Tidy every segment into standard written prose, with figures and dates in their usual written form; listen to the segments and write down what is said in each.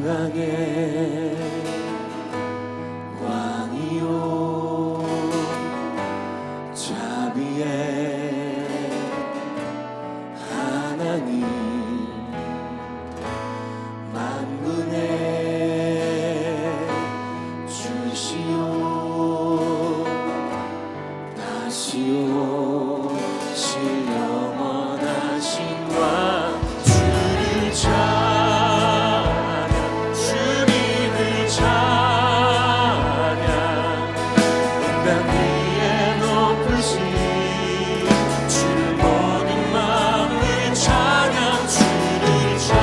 평강의 왕이요 자비의 하나님 만군의 주시오 다시오 영원하신 왕 주를 찬양 주님을 찬양 땅 위에 높으신 주를 모든 마음을 찬양 주를 찬양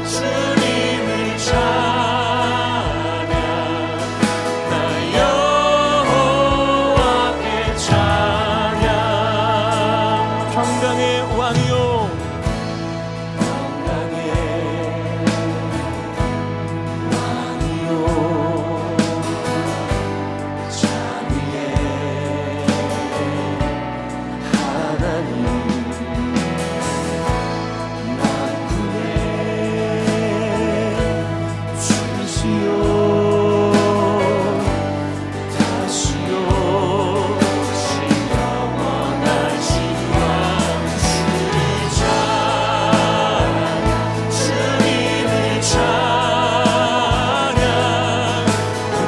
주님을 찬양 나 여호와께 찬양 평강의 왕이요 평강의 왕이요 자비의 하나님 만군의 주시오 다시오 영원하신 왕 주를 찬양 주님을 찬양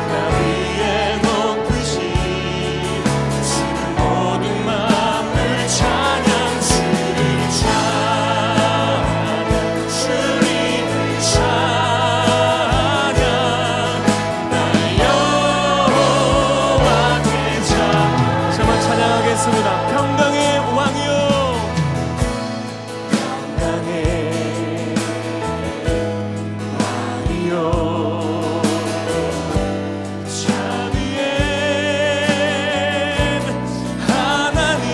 땅 위에 높으신 주를 모든 마음을 찬양 주를 찬양 주님을 찬양 나 여호와께 정말 찬양하겠습니다. 평강의 왕이요 평강의 왕이요 자비의 하나님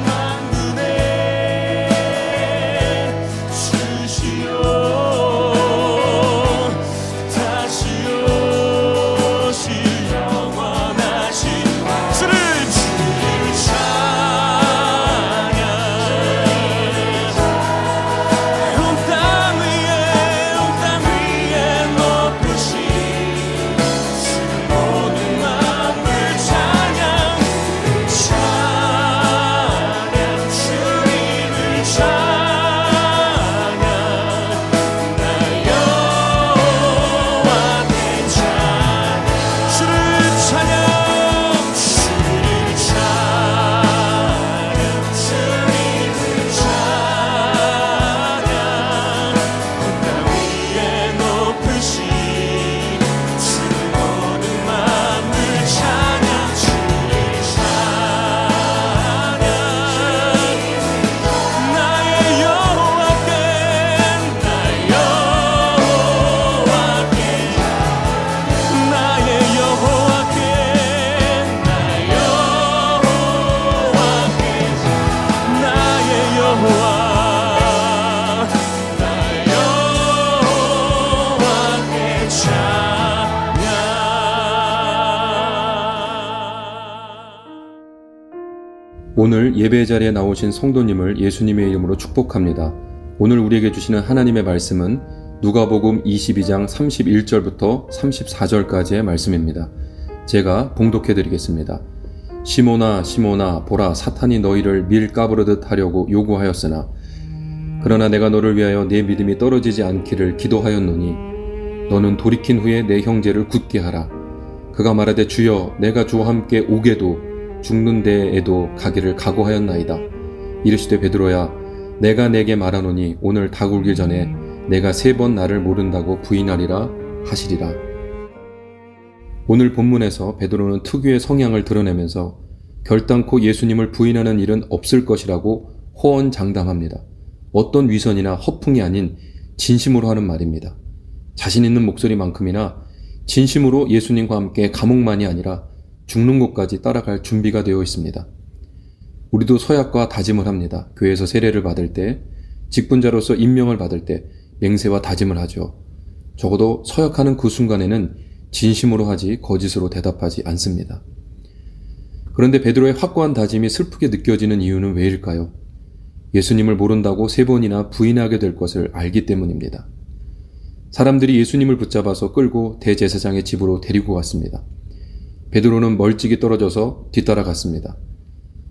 만군의 주시오 다시오 영원하신 주를 찬양 온 땅 위에 높으신 주의 모든 마음을 찬양 주님을 찬양 나 여호와께 찬양 주를 찬양 주님을 찬양 땅 위에 높으신 주의 모든 마음을 찬양 주를 찬양 나의 여호와께 나의 여호와께 나의 여호와께 나의 여호와 나의 여호와께 찬양 오늘 예배 자리에 나오신 성도님을 예수님의 이름으로 축복합니다. 오늘 우리에게 주시는 하나님의 말씀은 누가복음 22장 31절부터 34절까지의 말씀입니다. 제가 봉독해 드리겠습니다. 시몬아 시몬아 보라 사탄이 너희를 밀 까부르듯 하려고 요구하였으나 그러나 내가 너를 위하여 내 믿음이 떨어지지 않기를 기도하였노니 너는 돌이킨 후에 내 형제를 굳게 하라. 그가 말하되 주여 내가 주와 함께 오게도 죽는 데에도 가기를 각오하였나이다. 이르시되 베드로야 내가 내게 말하노니 오늘 닭 울기 전에 내가 3번 나를 모른다고 부인하리라 하시리라. 오늘 본문에서 베드로는 특유의 성향을 드러내면서 결단코 예수님을 부인하는 일은 없을 것이라고 호언장담합니다. 어떤 위선이나 허풍이 아닌 진심으로 하는 말입니다. 자신 있는 목소리만큼이나 진심으로 예수님과 함께 감옥만이 아니라 죽는 곳까지 따라갈 준비가 되어 있습니다. 우리도 서약과 다짐을 합니다. 교회에서 세례를 받을 때, 직분자로서 임명을 받을 때 맹세와 다짐을 하죠. 적어도 서약하는 그 순간에는 진심으로 하지 거짓으로 대답하지 않습니다. 그런데 베드로의 확고한 다짐이 슬프게 느껴지는 이유는 왜일까요? 예수님을 모른다고 3번이나 부인하게 될 것을 알기 때문입니다. 사람들이 예수님을 붙잡아서 끌고 대제사장의 집으로 데리고 갔습니다. 베드로는 멀찍이 떨어져서 뒤따라갔습니다.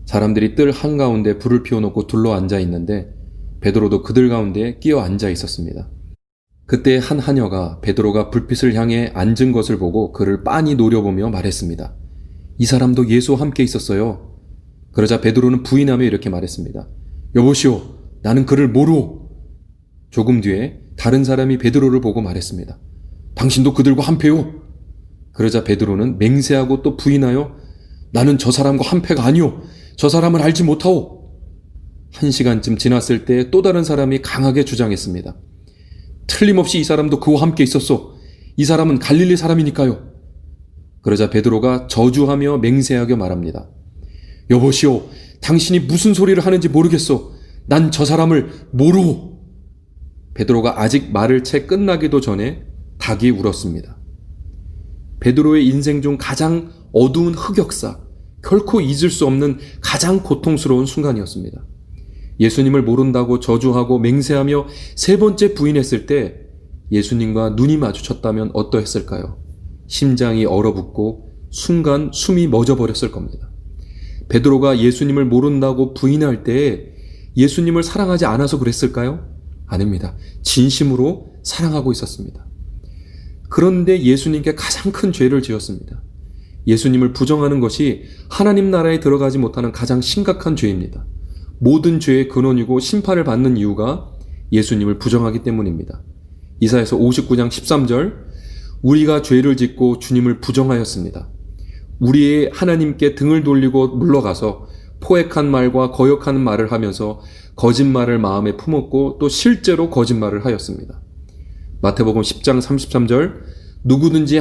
사람들이 뜰 한가운데 불을 피워놓고 둘러 앉아 있는데 베드로도 그들 가운데 끼어 앉아 있었습니다. 그때 한 하녀가 베드로가 불빛을 향해 앉은 것을 보고 그를 빤히 노려보며 말했습니다. 이 사람도 예수와 함께 있었어요. 그러자 베드로는 부인하며 이렇게 말했습니다. 여보시오, 나는 그를 모르오. 조금 뒤에 다른 사람이 베드로를 보고 말했습니다. 당신도 그들과 한패요? 그러자 베드로는 맹세하고 또 부인하여 나는 저 사람과 한패가 아니오. 저 사람을 알지 못하오. 1시간쯤 지났을 때 또 다른 사람이 강하게 주장했습니다. 틀림없이 이 사람도 그와 함께 있었소. 이 사람은 갈릴리 사람이니까요. 그러자 베드로가 저주하며 맹세하며 말합니다. 여보시오, 당신이 무슨 소리를 하는지 모르겠소. 난 저 사람을 모르오. 베드로가 아직 말을 채 끝나기도 전에 닭이 울었습니다. 베드로의 인생 중 가장 어두운 흑역사, 결코 잊을 수 없는 가장 고통스러운 순간이었습니다. 예수님을 모른다고 저주하고 맹세하며 3번째 부인했을 때 예수님과 눈이 마주쳤다면 어떠했을까요? 심장이 얼어붙고 순간 숨이 멎어버렸을 겁니다. 베드로가 예수님을 모른다고 부인할 때에 예수님을 사랑하지 않아서 그랬을까요? 아닙니다. 진심으로 사랑하고 있었습니다. 그런데 예수님께 가장 큰 죄를 지었습니다. 예수님을 부정하는 것이 하나님 나라에 들어가지 못하는 가장 심각한 죄입니다. 모든 죄의 근원이고 심판을 받는 이유가 예수님을 부정하기 때문입니다. 이사야서 59장 13절 우리가 죄를 짓고 주님을 부정하였습니다. 우리의 하나님께 등을 돌리고 물러가서 포획한 말과 거역하는 말을 하면서 거짓말을 마음에 품었고 또 실제로 거짓말을 하였습니다. 마태복음 10장 33절 누구든지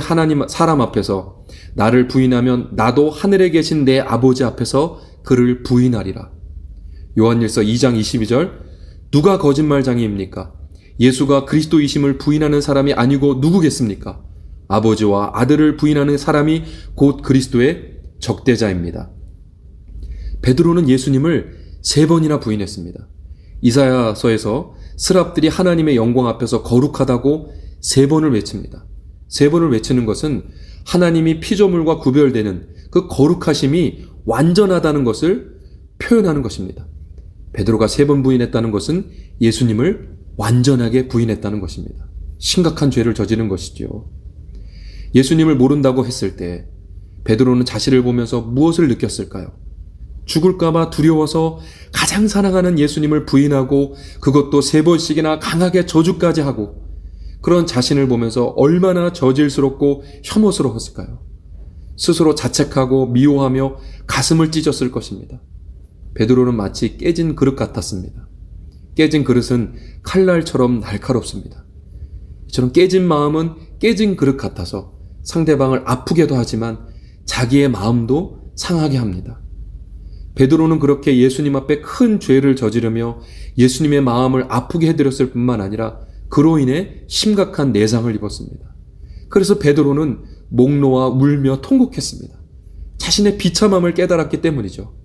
사람 앞에서 나를 부인하면 나도 하늘에 계신 내 아버지 앞에서 그를 부인하리라. 요한일서 2장 22절 누가 거짓말장이입니까? 예수가 그리스도이심을 부인하는 사람이 아니고 누구겠습니까? 아버지와 아들을 부인하는 사람이 곧 그리스도의 적대자입니다. 베드로는 예수님을 3번이나 부인했습니다. 이사야서에서 스랍들이 하나님의 영광 앞에서 거룩하다고 3번을 외칩니다. 3번을 외치는 것은 하나님이 피조물과 구별되는 그 거룩하심이 완전하다는 것을 표현하는 것입니다. 베드로가 3번 부인했다는 것은 예수님을 완전하게 부인했다는 것입니다. 심각한 죄를 저지른 것이지요. 예수님을 모른다고 했을 때 베드로는 자신을 보면서 무엇을 느꼈을까요? 죽을까봐 두려워서 가장 사랑하는 예수님을 부인하고 그것도 3번씩이나 강하게 저주까지 하고 그런 자신을 보면서 얼마나 저질스럽고 혐오스러웠을까요? 스스로 자책하고 미워하며 가슴을 찢었을 것입니다. 베드로는 마치 깨진 그릇 같았습니다. 깨진 그릇은 칼날처럼 날카롭습니다. 이처럼 깨진 마음은 깨진 그릇 같아서 상대방을 아프게도 하지만 자기의 마음도 상하게 합니다. 베드로는 그렇게 예수님 앞에 큰 죄를 저지르며 예수님의 마음을 아프게 해드렸을 뿐만 아니라 그로 인해 심각한 내상을 입었습니다. 그래서 베드로는 목 놓아 울며 통곡했습니다. 자신의 비참함을 깨달았기 때문이죠.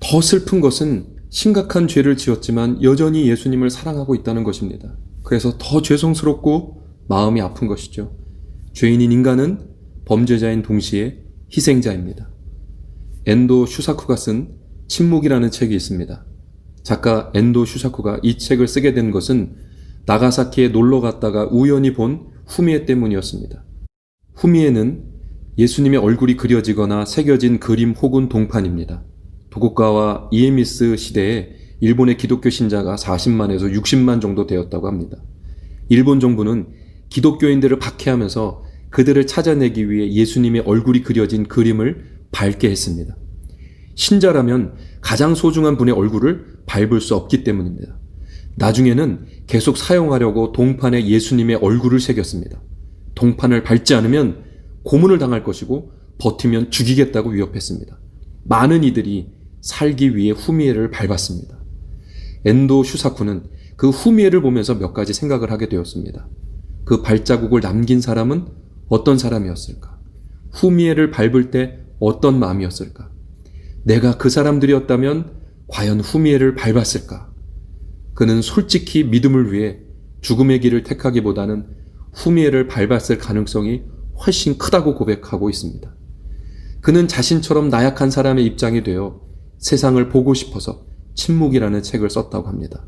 더 슬픈 것은 심각한 죄를 지었지만 여전히 예수님을 사랑하고 있다는 것입니다. 그래서 더 죄송스럽고 마음이 아픈 것이죠. 죄인인 인간은 범죄자인 동시에 희생자입니다. 엔도 슈사쿠가 쓴 침묵이라는 책이 있습니다. 작가 엔도 슈사쿠가 이 책을 쓰게 된 것은 나가사키에 놀러 갔다가 우연히 본 후미에 때문이었습니다. 후미에는 예수님의 얼굴이 그려지거나 새겨진 그림 혹은 동판입니다. 도쿠가와 이에미스 시대에 일본의 기독교 신자가 40만에서 60만 정도 되었다고 합니다. 일본 정부는 기독교인들을 박해하면서 그들을 찾아내기 위해 예수님의 얼굴이 그려진 그림을 밟게 했습니다. 신자라면 가장 소중한 분의 얼굴을 밟을 수 없기 때문입니다. 나중에는 계속 사용하려고 동판에 예수님의 얼굴을 새겼습니다. 동판을 밟지 않으면 고문을 당할 것이고 버티면 죽이겠다고 위협했습니다. 많은 이들이 살기 위해 후미에를 밟았습니다. 엔도 슈사쿠는 그 후미에를 보면서 몇 가지 생각을 하게 되었습니다. 그 발자국을 남긴 사람은 어떤 사람이었을까? 후미에를 밟을 때 어떤 마음이었을까? 내가 그 사람들이었다면 과연 후미에를 밟았을까? 그는 솔직히 믿음을 위해 죽음의 길을 택하기보다는 후미에를 밟았을 가능성이 훨씬 크다고 고백하고 있습니다. 그는 자신처럼 나약한 사람의 입장이 되어 세상을 보고 싶어서 침묵이라는 책을 썼다고 합니다.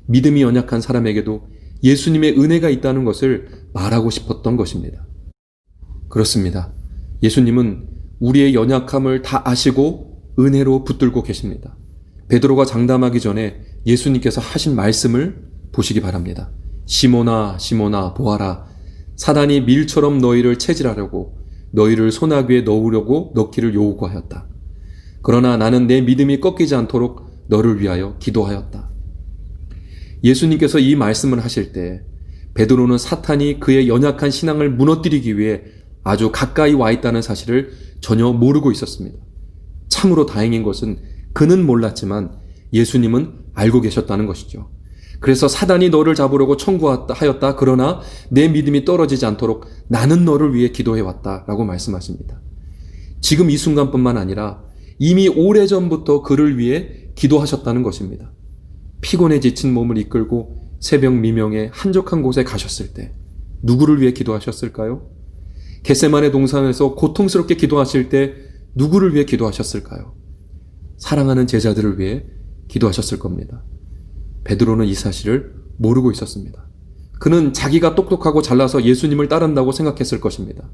믿음이 연약한 사람에게도 예수님의 은혜가 있다는 것을 말하고 싶었던 것입니다. 그렇습니다. 예수님은 우리의 연약함을 다 아시고 은혜로 붙들고 계십니다. 베드로가 장담하기 전에 예수님께서 하신 말씀을 보시기 바랍니다. 시몬아, 시몬아, 보아라. 사단이 밀처럼 너희를 체질하려고 너희를 소나귀에 넣기를 요구하였다. 그러나 나는 내 믿음이 꺾이지 않도록 너를 위하여 기도하였다. 예수님께서 이 말씀을 하실 때 베드로는 사탄이 그의 연약한 신앙을 무너뜨리기 위해 아주 가까이 와 있다는 사실을 전혀 모르고 있었습니다. 참으로 다행인 것은 그는 몰랐지만 예수님은 알고 계셨다는 것이죠. 그래서 사단이 너를 잡으려고 청구하였다. 그러나 내 믿음이 떨어지지 않도록 나는 너를 위해 기도해왔다. 라고 말씀하십니다. 지금 이 순간뿐만 아니라 이미 오래전부터 그를 위해 기도하셨다는 것입니다. 피곤에 지친 몸을 이끌고 새벽 미명에 한적한 곳에 가셨을 때 누구를 위해 기도하셨을까요? 겟세마네 동산에서 고통스럽게 기도하실 때 누구를 위해 기도하셨을까요? 사랑하는 제자들을 위해 기도하셨을 겁니다. 베드로는 이 사실을 모르고 있었습니다. 그는 자기가 똑똑하고 잘나서 예수님을 따른다고 생각했을 것입니다.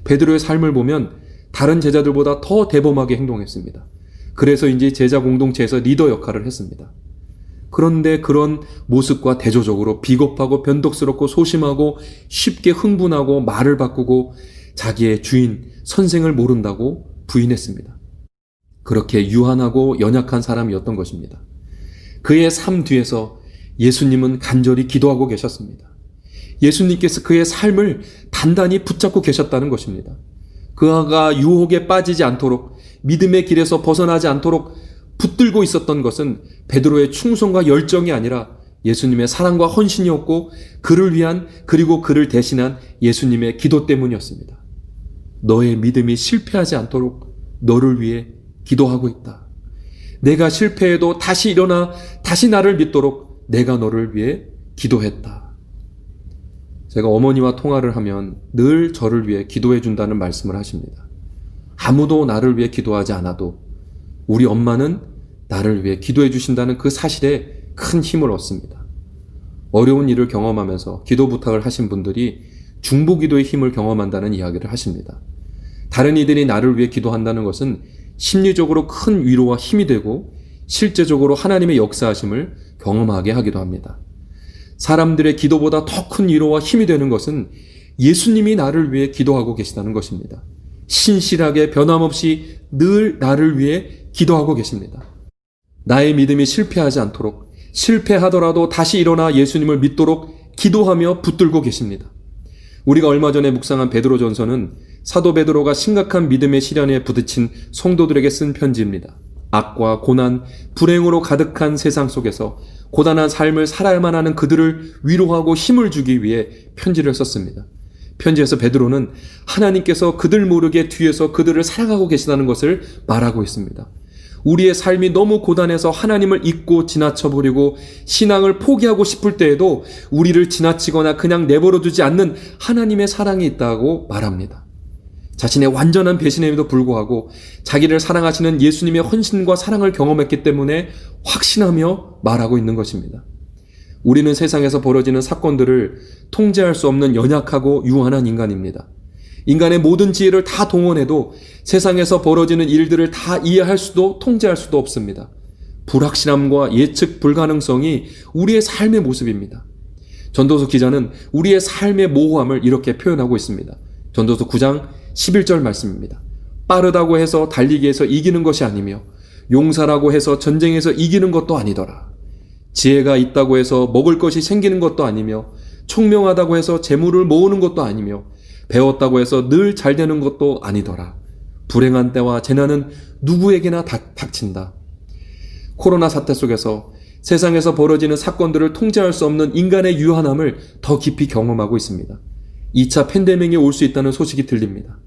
베드로의 삶을 보면 다른 제자들보다 더 대범하게 행동했습니다. 그래서인지 제자 공동체에서 리더 역할을 했습니다. 그런데 그런 모습과 대조적으로 비겁하고 변덕스럽고 소심하고 쉽게 흥분하고 말을 바꾸고 자기의 주인, 선생을 모른다고 부인했습니다. 그렇게 유한하고 연약한 사람이었던 것입니다. 그의 삶 뒤에서 예수님은 간절히 기도하고 계셨습니다. 예수님께서 그의 삶을 단단히 붙잡고 계셨다는 것입니다. 그가 유혹에 빠지지 않도록 믿음의 길에서 벗어나지 않도록 붙들고 있었던 것은 베드로의 충성과 열정이 아니라 예수님의 사랑과 헌신이었고 그를 위한 그리고 그를 대신한 예수님의 기도 때문이었습니다. 너의 믿음이 실패하지 않도록 너를 위해 기도하고 있다. 내가 실패해도 다시 일어나 다시 나를 믿도록 내가 너를 위해 기도했다. 제가 어머니와 통화를 하면 늘 저를 위해 기도해 준다는 말씀을 하십니다. 아무도 나를 위해 기도하지 않아도 우리 엄마는 나를 위해 기도해 주신다는 그 사실에 큰 힘을 얻습니다. 어려운 일을 경험하면서 기도 부탁을 하신 분들이 중보기도의 힘을 경험한다는 이야기를 하십니다. 다른 이들이 나를 위해 기도한다는 것은 심리적으로 큰 위로와 힘이 되고 실제적으로 하나님의 역사하심을 경험하게 하기도 합니다. 사람들의 기도보다 더 큰 위로와 힘이 되는 것은 예수님이 나를 위해 기도하고 계시다는 것입니다. 신실하게 변함없이 늘 나를 위해 기도하고 계십니다. 나의 믿음이 실패하지 않도록 실패하더라도 다시 일어나 예수님을 믿도록 기도하며 붙들고 계십니다. 우리가 얼마 전에 묵상한 베드로전서는 사도 베드로가 심각한 믿음의 시련에 부딪힌 성도들에게 쓴 편지입니다. 악과 고난, 불행으로 가득한 세상 속에서 고단한 삶을 살아야만 하는 그들을 위로하고 힘을 주기 위해 편지를 썼습니다. 편지에서 베드로는 하나님께서 그들 모르게 뒤에서 그들을 사랑하고 계시다는 것을 말하고 있습니다. 우리의 삶이 너무 고단해서 하나님을 잊고 지나쳐버리고 신앙을 포기하고 싶을 때에도 우리를 지나치거나 그냥 내버려두지 않는 하나님의 사랑이 있다고 말합니다. 자신의 완전한 배신임에도 불구하고 자기를 사랑하시는 예수님의 헌신과 사랑을 경험했기 때문에 확신하며 말하고 있는 것입니다. 우리는 세상에서 벌어지는 사건들을 통제할 수 없는 연약하고 유한한 인간입니다. 인간의 모든 지혜를 다 동원해도 세상에서 벌어지는 일들을 다 이해할 수도 통제할 수도 없습니다. 불확실함과 예측 불가능성이 우리의 삶의 모습입니다. 전도서 기자는 우리의 삶의 모호함을 이렇게 표현하고 있습니다. 전도서 9장 11절 말씀입니다. 빠르다고 해서 달리기에서 이기는 것이 아니며 용사라고 해서 전쟁에서 이기는 것도 아니더라. 지혜가 있다고 해서 먹을 것이 생기는 것도 아니며 총명하다고 해서 재물을 모으는 것도 아니며 배웠다고 해서 늘 잘 되는 것도 아니더라. 불행한 때와 재난은 누구에게나 닥친다. 코로나 사태 속에서 세상에서 벌어지는 사건들을 통제할 수 없는 인간의 유한함을 더 깊이 경험하고 있습니다. 2차 팬데믹이 올 수 있다는 소식이 들립니다.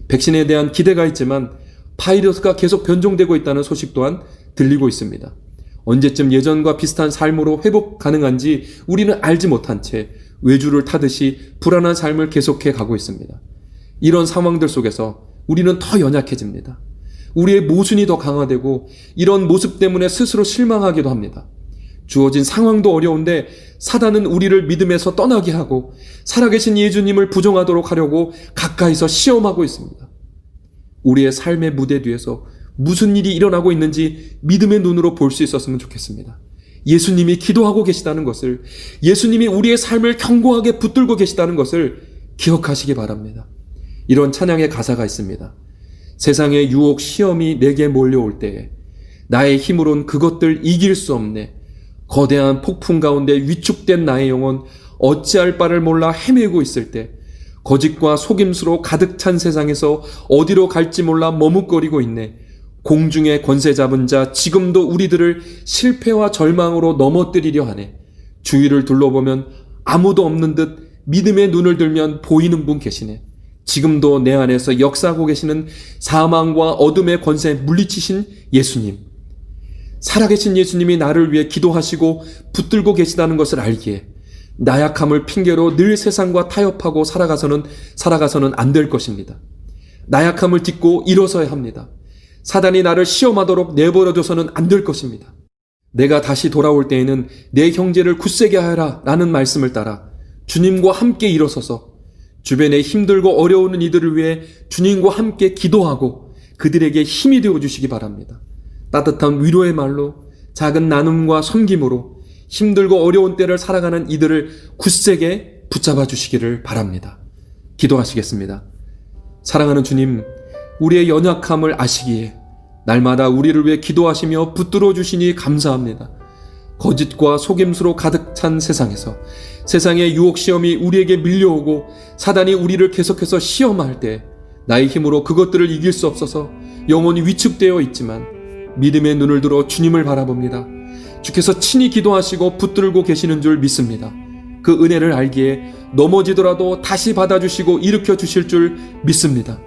백신에 대한 기대가 있지만 바이러스가 계속 변종되고 있다는 소식 또한 들리고 있습니다. 언제쯤 예전과 비슷한 삶으로 회복 가능한지 우리는 알지 못한 채 외주를 타듯이 불안한 삶을 계속해 가고 있습니다. 이런 상황들 속에서 우리는 더 연약해집니다. 우리의 모순이 더 강화되고 이런 모습 때문에 스스로 실망하기도 합니다. 주어진 상황도 어려운데 사단은 우리를 믿음에서 떠나게 하고 살아계신 예수님을 부정하도록 하려고 가까이서 시험하고 있습니다. 우리의 삶의 무대 뒤에서 무슨 일이 일어나고 있는지 믿음의 눈으로 볼 수 있었으면 좋겠습니다. 예수님이 기도하고 계시다는 것을, 예수님이 우리의 삶을 견고하게 붙들고 계시다는 것을 기억하시기 바랍니다. 이런 찬양의 가사가 있습니다. 세상의 유혹 시험이 내게 몰려올 때에 나의 힘으론 그것들 이길 수 없네. 거대한 폭풍 가운데 위축된 나의 영혼 어찌할 바를 몰라 헤매고 있을 때 거짓과 속임수로 가득 찬 세상에서 어디로 갈지 몰라 머뭇거리고 있네. 공중의 권세 잡은 자 지금도 우리들을 실패와 절망으로 넘어뜨리려 하네. 주위를 둘러보면 아무도 없는 듯 믿음의 눈을 들면 보이는 분 계시네. 지금도 내 안에서 역사하고 계시는 사망과 어둠의 권세 물리치신 예수님. 살아계신 예수님이 나를 위해 기도하시고 붙들고 계시다는 것을 알기에 나약함을 핑계로 늘 세상과 타협하고 살아가서는 안 될 것입니다. 나약함을 딛고 일어서야 합니다. 사단이 나를 시험하도록 내버려둬서는 안 될 것입니다. 내가 다시 돌아올 때에는 내 형제를 굳세게 하여라 라는 말씀을 따라 주님과 함께 일어서서 주변에 힘들고 어려운 이들을 위해 주님과 함께 기도하고 그들에게 힘이 되어주시기 바랍니다. 따뜻한 위로의 말로 작은 나눔과 섬김으로 힘들고 어려운 때를 살아가는 이들을 굳세게 붙잡아 주시기를 바랍니다. 기도하시겠습니다. 사랑하는 주님, 우리의 연약함을 아시기에 날마다 우리를 위해 기도하시며 붙들어 주시니 감사합니다. 거짓과 속임수로 가득 찬 세상에서 세상의 유혹 시험이 우리에게 밀려오고 사단이 우리를 계속해서 시험할 때 나의 힘으로 그것들을 이길 수 없어서 영혼이 위축되어 있지만 믿음의 눈을 들어 주님을 바라봅니다. 주께서 친히 기도하시고 붙들고 계시는 줄 믿습니다. 그 은혜를 알기에 넘어지더라도 다시 받아주시고 일으켜 주실 줄 믿습니다.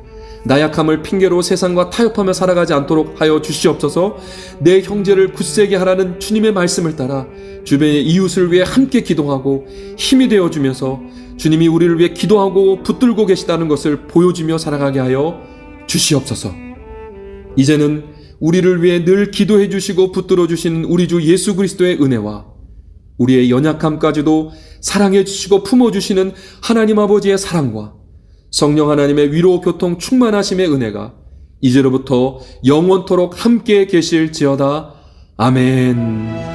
나약함을 핑계로 세상과 타협하며 살아가지 않도록 하여 주시옵소서. 내 형제를 굳세게 하라는 주님의 말씀을 따라 주변의 이웃을 위해 함께 기도하고 힘이 되어주면서 주님이 우리를 위해 기도하고 붙들고 계시다는 것을 보여주며 살아가게 하여 주시옵소서. 이제는 우리를 위해 늘 기도해 주시고 붙들어 주시는 우리 주 예수 그리스도의 은혜와 우리의 연약함까지도 사랑해 주시고 품어 주시는 하나님 아버지의 사랑과 성령 하나님의 위로 교통 충만하심의 은혜가 이제로부터 영원토록 함께 계실지어다. 아멘.